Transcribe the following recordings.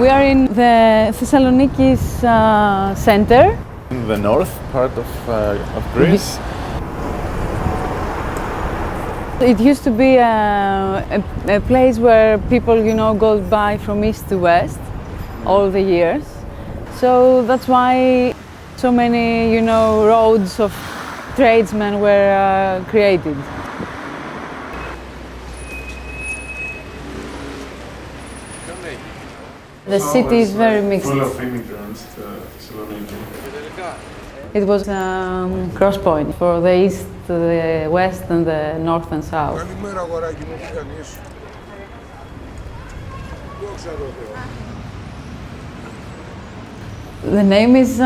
We are in the Thessaloniki's center. In the north part of Greece. It used to be a place where people, go by from east to west all the years. So that's why so many, roads of tradesmen were created. The city is very mixed. Full of immigrants, Salonica. It was a cross point for the east, the west and the north and south. The name is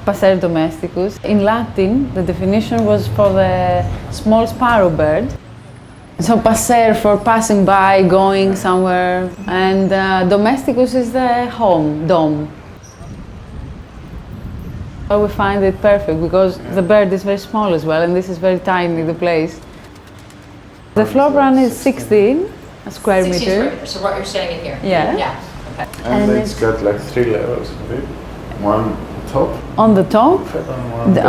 Passer domesticus. In Latin, the definition was for the small sparrow bird. So passer for passing by, going somewhere, and domesticus is the home, dom. So we find it perfect because the bird is very small as well, and this is very tiny, the place. The floor plan is 16 square meters. So what you're saying in here? Yeah. Yeah. Okay. And it's got like 3 levels of it. One top. On the top,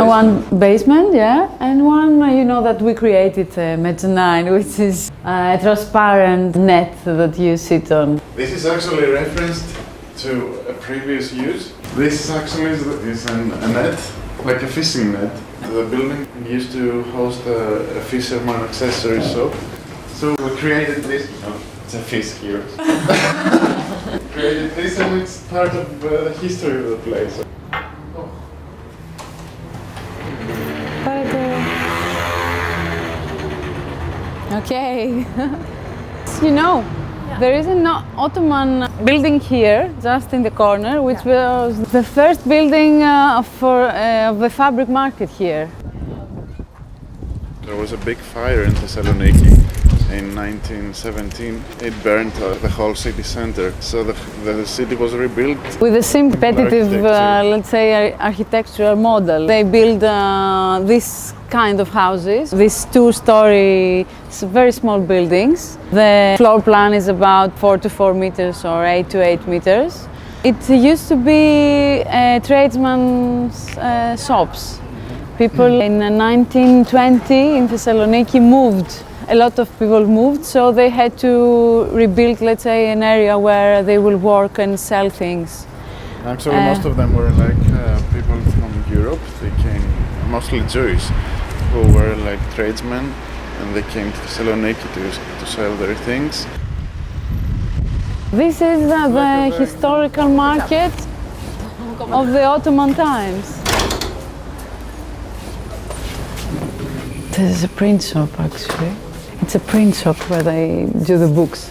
one basement, yeah, and one, that we created, mezzanine, which is a transparent net that you sit on. This is actually referenced to a previous use. This actually is a net, like a fishing net. The building used to host a fisherman accessory shop. So we created this. Oh, it's a fish here. Created this, and it's part of the history of the place. Okay. There is an Ottoman building here, just in the corner, which was the first building of the fabric market here. There was a big fire in Thessaloniki in 1917. It burned the whole city center, so the city was rebuilt. With the same repetitive, let's say, architectural model. They build this kind of houses, these 2-story, very small buildings. The floor plan is about 4 to 4 meters or 8 to 8 meters. It used to be tradesmen's shops. People in 1920 in Thessaloniki moved. A lot of people moved, so they had to rebuild, let's say, an area where they will work and sell things. Actually, most of them were like people from Europe. They came, mostly Jewish, who were like tradesmen, and they came to Thessaloniki to sell their things. This is the historical market of the Ottoman times. This is a print shop, actually. It's a print shop where they do the books.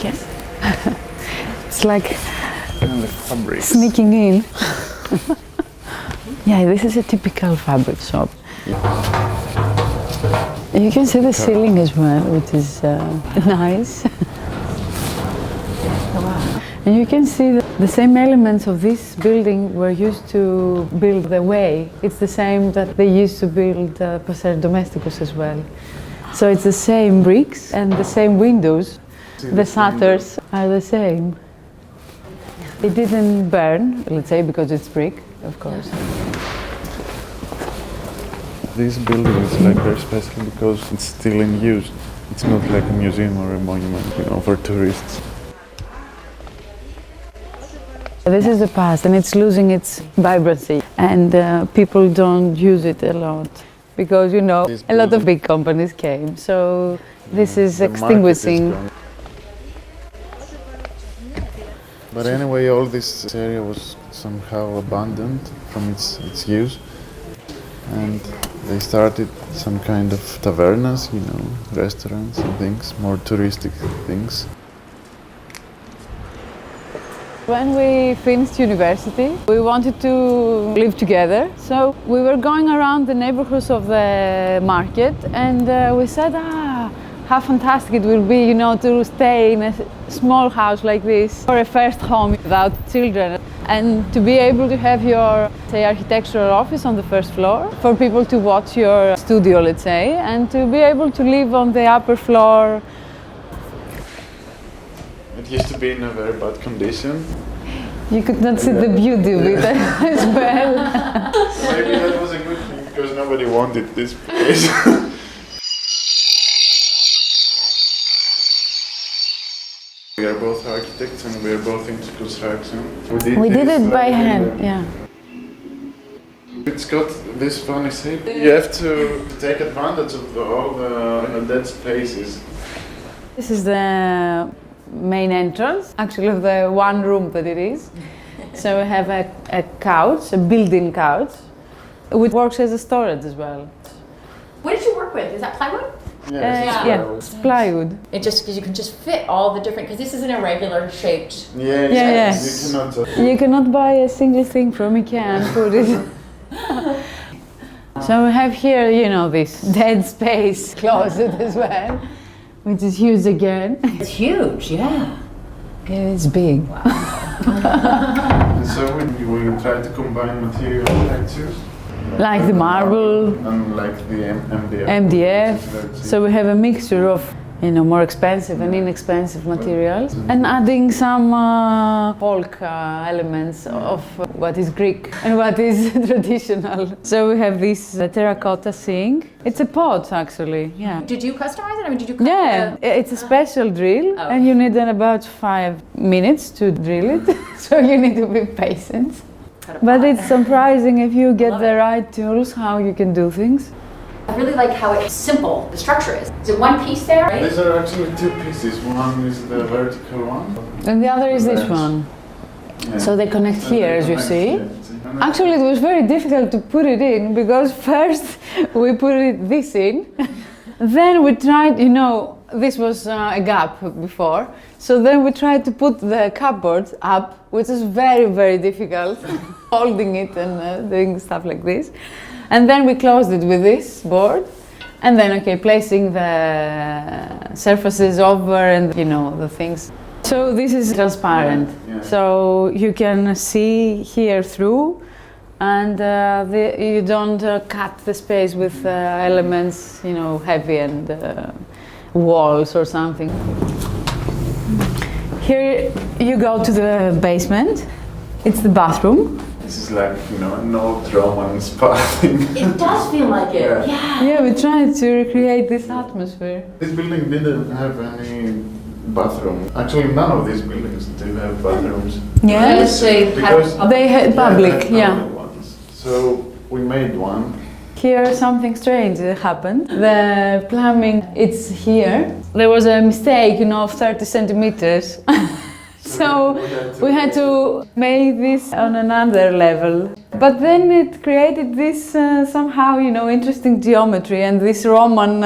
Yes. It's like sneaking in. Yeah, this is a typical fabric shop. You can see the ceiling as well, which is nice. And you can see that the same elements of this building were used to build the way. It's the same that they used to build Passer domesticus as well. So it's the same bricks and the same windows. The shutters are the same. It didn't burn, let's say, because it's brick, of course. This building is like very special because it's still in use. It's not like a museum or a monument, for tourists. This is the past, and it's losing its vibrancy, and people don't use it a lot because a lot of big companies came, so this is extinguishing. But anyway, all this area was somehow abandoned from its use, and they started some kind of tavernas, restaurants and things, more touristic things. When we finished university, we wanted to live together, so we were going around the neighborhoods of the market, and we said, how fantastic it will be, to stay in a small house like this for a first home without children, and to be able to have your, say, architectural office on the first floor for people to watch your studio, let's say, and to be able to live on the upper floor. It used to be in a very bad condition. You could not see the beauty of it as well. Maybe that was a good thing because nobody wanted this place. We are both architects and we are both into construction. We did this, it by like, hand, yeah. It's got this funny shape. You have to take advantage of all the dead spaces. This is the main entrance, actually of the one room that it is. So we have a couch, a built-in couch, which works as a storage as well. What did you work with? Is that plywood? Yeah, it's plywood. It just because you can just fit all the different, because this is an irregular shaped. Yeah. You cannot buy a single thing from IKEA and put it. So we have here, you know, this dead space closet as well, which is huge again. It's huge, yeah. It's big. Wow. And so we try to combine material textures. Like the marble. And like the MDF. MDF. So we have a mixture of, you know, more expensive and inexpensive materials, and adding some folk elements of what is Greek and what is traditional. So we have this terracotta sink. It's a pot, actually. Yeah. Did you customize it? I mean, did you? Cut Yeah, it's a special drill, Oh. and you need about 5 minutes to drill it. So you need to be patient. But it's surprising if you get the right tools how you can do things. I really like how it's simple. The structure is. Is it one piece there? Right? These are actually two pieces. One is the vertical one. And the other is this one. Yeah. So they connect here, as you see. Yeah. Actually, it was very difficult to put it in because first we put this in, then we tried, you know, this was a gap before, so then we tried to put the cupboard up, which is very, very difficult, holding it and doing stuff like this. And then we closed it with this board, and then, okay, placing the surfaces over and, you know, the things. So this is transparent, Yeah. so you can see here through, and you don't cut the space with elements, you know, heavy and walls or something. Here you go to the basement. It's the bathroom. This is like, you know, an old Roman spa thing. It does feel like it. Yeah. Yeah, we tried to recreate this atmosphere. This building didn't have any bathroom. Actually, none of these buildings do have bathrooms. Yes, they had public, they yeah. had public ones. So we made one. Here something strange happened. The plumbing, it's here. There was a mistake, you know, of 30 centimeters. So we had to make this on another level. But then it created this somehow, you know, interesting geometry and this Roman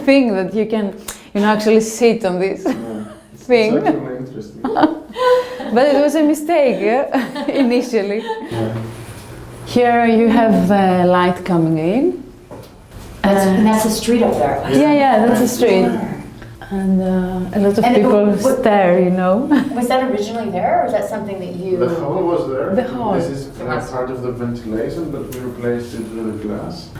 thing that you can, you know, actually sit on this thing. It's actually interesting. But it was a mistake initially. Yeah. Here you have the light coming in. And that's the street up there. Yeah, that's the street. And a lot of And people what- stare, you know. Was that originally there, or is that something that you? The hall was there. The hall. This is part of the ventilation, but we replaced it with glass.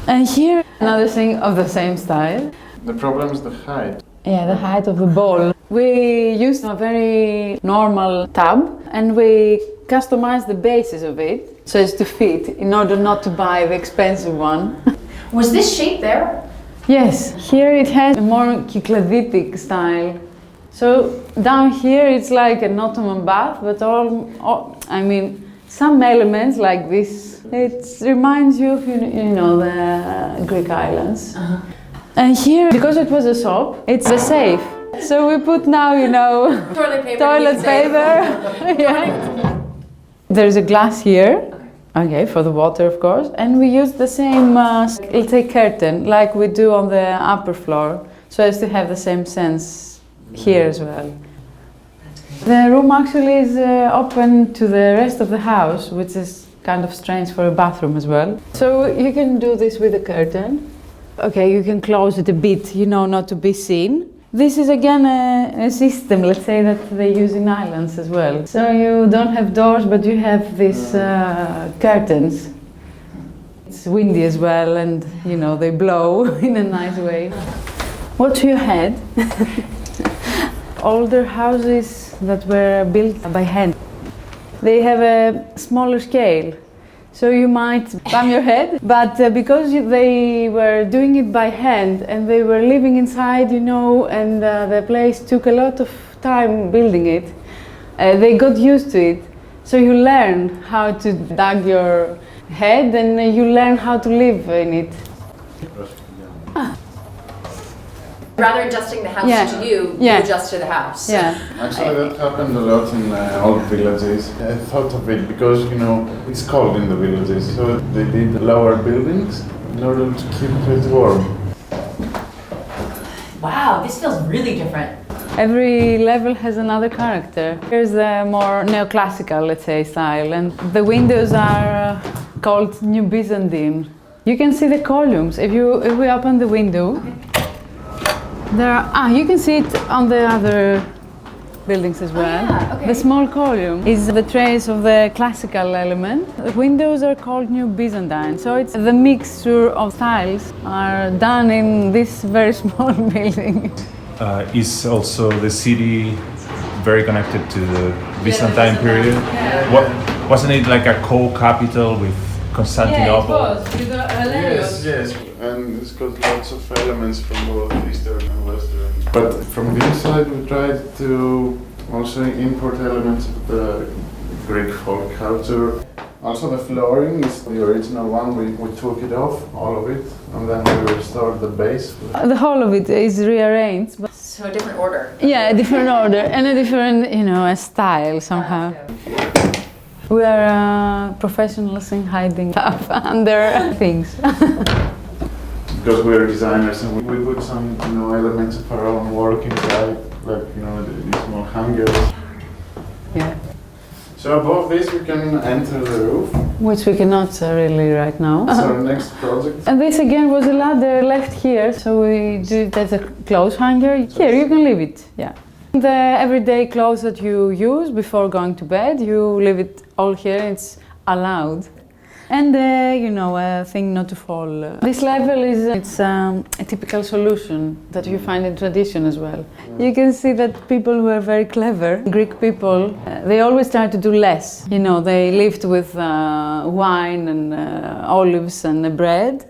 And here, another thing of the same style. The problem is the height. Yeah, the height of the bowl. We used a very normal tub and we customized the bases of it so as to fit in order not to buy the expensive one. Was this shape there? Yes, here it has a more Kykladitic style. So down here it's like an Ottoman bath, but I mean, some elements like this, it reminds you of, you know, the Greek islands. And here, because it was a shop, it's a safe. So we put now, you know, Toilet paper. toilet paper. Yeah. There's a glass here. Okay, for the water, of course. And we use the same, let's say, curtain, like we do on the upper floor, so as to have the same sense here as well. The room actually is open to the rest of the house, which is kind of strange for a bathroom as well. So you can do this with a curtain. Okay, you can close it a bit, you know, not to be seen. This is again a system, let's say, that they use in islands as well. So you don't have doors, but you have these curtains. It's windy as well, and you know, they blow in a nice way. What's your head? older houses that were built by hand. They have a smaller scale, so you might bump your head, but because they were doing it by hand and they were living inside, you know, and the place took a lot of time building it, they got used to it. So you learn how to dug your head and you learn how to live in it. Rather adjusting the house Yeah. to you, Yeah. you adjust to the house. Yeah. Actually, that happened a lot in old villages. I thought of it because, you know, it's cold in the villages, so they did lower buildings in order to keep it warm. Wow, this feels really different. Every level has another character. Here's the more neoclassical, let's say, style, and the windows are called New Byzantine. You can see the columns. If we open the window, you can see it on the other buildings as well. yeah, okay. The small column is the trace of the classical element. The windows are called New Byzantine, so it's the mixture of styles are done in this very small building. Is also the city very connected to the Byzantine period? Wasn't it like a co-capital with Constantinople? Yes, and it's got lots of elements from both Eastern and Western. But from the inside, we tried to also import elements of the Greek folk culture. Also, the flooring is the original one. We took it off, all of it, and then we restored the base. The whole of it is rearranged, but So a different order. yeah, a different order and a different, you know, a style somehow. We are professionals in hiding stuff under things. Because we're designers and we put some, you know, elements of our own work inside, like, you know, these small hangers. Yeah. So above this we can enter the roof. Which we cannot really right now. It's our next project. And this again was a ladder left here, so we do it as a clothes hanger. Here, you can leave it, yeah. The everyday clothes that you use before going to bed, you leave it all here, it's allowed. And you know, a thing not to fall. This level is a typical solution that you find in tradition as well. You can see that people were very clever. Greek people, they always try to do less. You know, they lived with wine and olives and bread.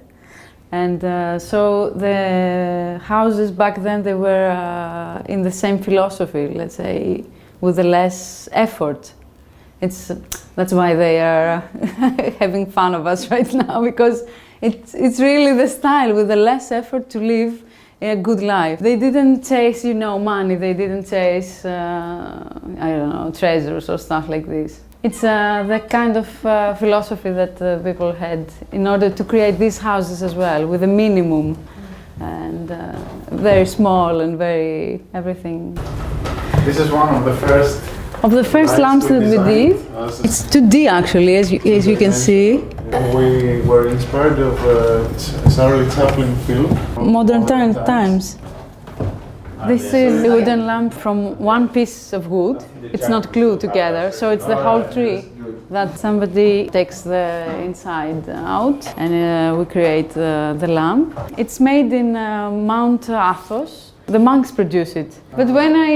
And so the houses back then, they were in the same philosophy, let's say, with the less effort. That's why they are having fun of us right now, because it's really the style with the less effort to live a good life. They didn't chase, you know, money. They didn't chase, I don't know, treasures or stuff like this. It's the kind of philosophy that people had in order to create these houses as well, with a minimum and very small and very everything. This is one of the first lamps that we did. It's 2D actually, as you can see. We were inspired of Charlie Chaplin film. Modern times. This is a wooden lamp from one piece of wood. It's not glued together, so it's the whole tree that somebody takes the inside out and we create the lamp. It's made in Mount Athos. The monks produce it. But when I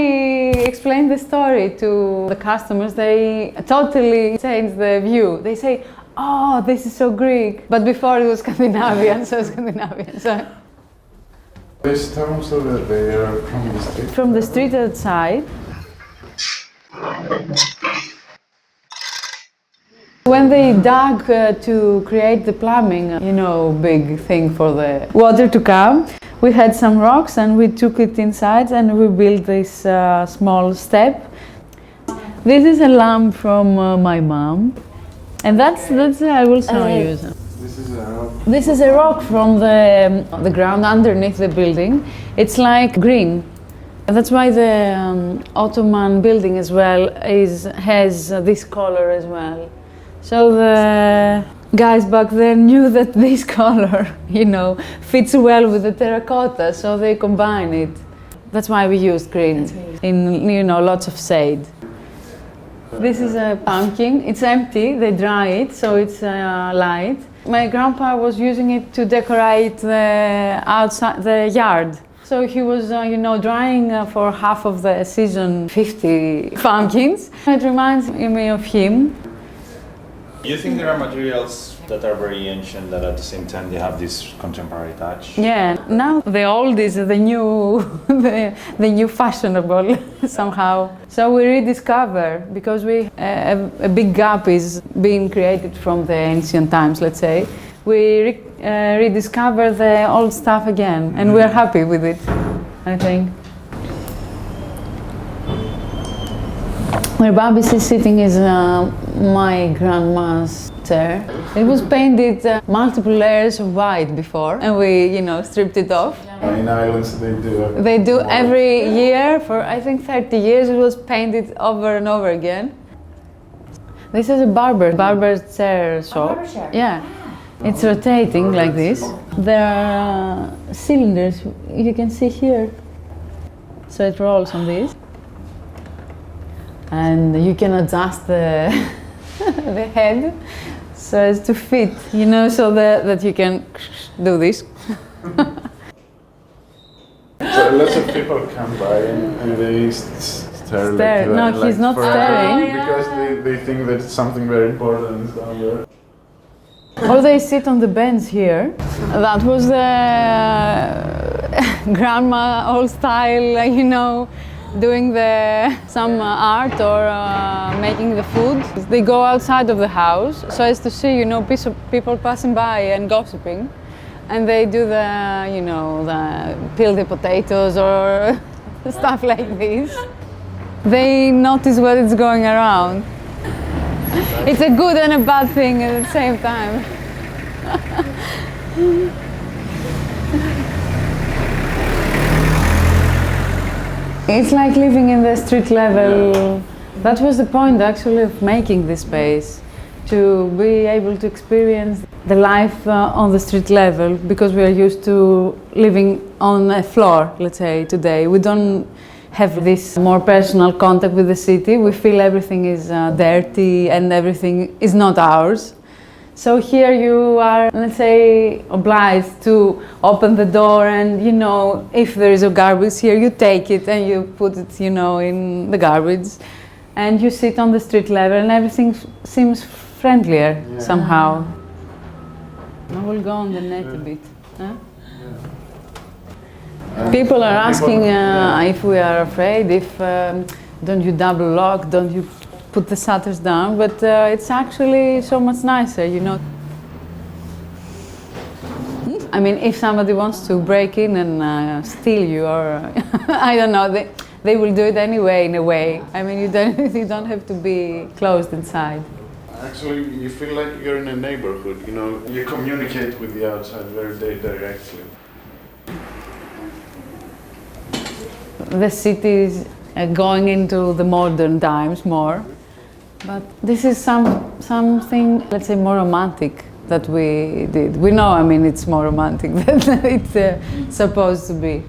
explain the story to the customers, they totally change the view. They say, oh, this is so Greek. But before it was Scandinavian, so Scandinavian. So These stones, so that they are from the street. from the street outside. When they dug to create the plumbing, you know, big thing for the water to come, we had some rocks and we took it inside and we built this small step. This is a lamp from my mom, and that's I will show you. This is a rock. This is a rock from the ground underneath the building. It's like green. That's why the Ottoman building as well has this color as well. So the guys back then knew that this color, you know, fits well with the terracotta, so they combine it. That's why we used green in, you know, lots of shade. This is a pumpkin. It's empty. They dry it, so it's light. My grandpa was using it to decorate the outside, the yard. So he was, drying for half of the season 50 pumpkins. It reminds me of him. You think there are materials that are very ancient that at the same time they have this contemporary touch? Yeah, now the old is the new, the new fashionable somehow. So we rediscover, because a big gap is being created from the ancient times, let's say. We rediscover the old stuff again, and we are happy with it, I think. Where Babis is sitting is my grandma's chair. It was painted multiple layers of white before, and we, stripped it off. In islands they do. They do every year for I think 30 years. It was painted over and over again. This is a barber's chair shop. barber chair. Yeah, it's rotating like this. There are cylinders you can see here, so it rolls on this. And you can adjust the head so as to fit, so that you can do this. So lots of people come by and they stare. Like, No, like he's not forever, staring. because they think that something very important is down there. Or they sit on the bench here. That was the grandma old style, doing some art or making the food. They go outside of the house so as to see, people passing by and gossiping. And they do the peel the potatoes or stuff like this. They notice what is going around. It's a good and a bad thing at the same time. It's like living in the street level. That was the point actually of making this space, to be able to experience the life on the street level, because we are used to living on a floor, let's say, today. We don't have this more personal contact with the city. We feel everything is dirty and everything is not ours. So here you are, let's say, obliged to open the door and, if there is a garbage here, you take it and you put it, in the garbage. And you sit on the street level and everything seems friendlier somehow. I will go on the net a bit. Huh? People are asking if we are afraid, if don't you double lock, don't you put the shutters down, but it's actually so much nicer, I mean, if somebody wants to break in and steal you, or I don't know, they will do it anyway, in a way. I mean, you don't have to be closed inside. Actually, you feel like you're in a neighborhood, you communicate with the outside very directly. The city is going into the modern times more, but this is something, let's say, more romantic that we did. We know, I mean, it's more romantic than it's supposed to be.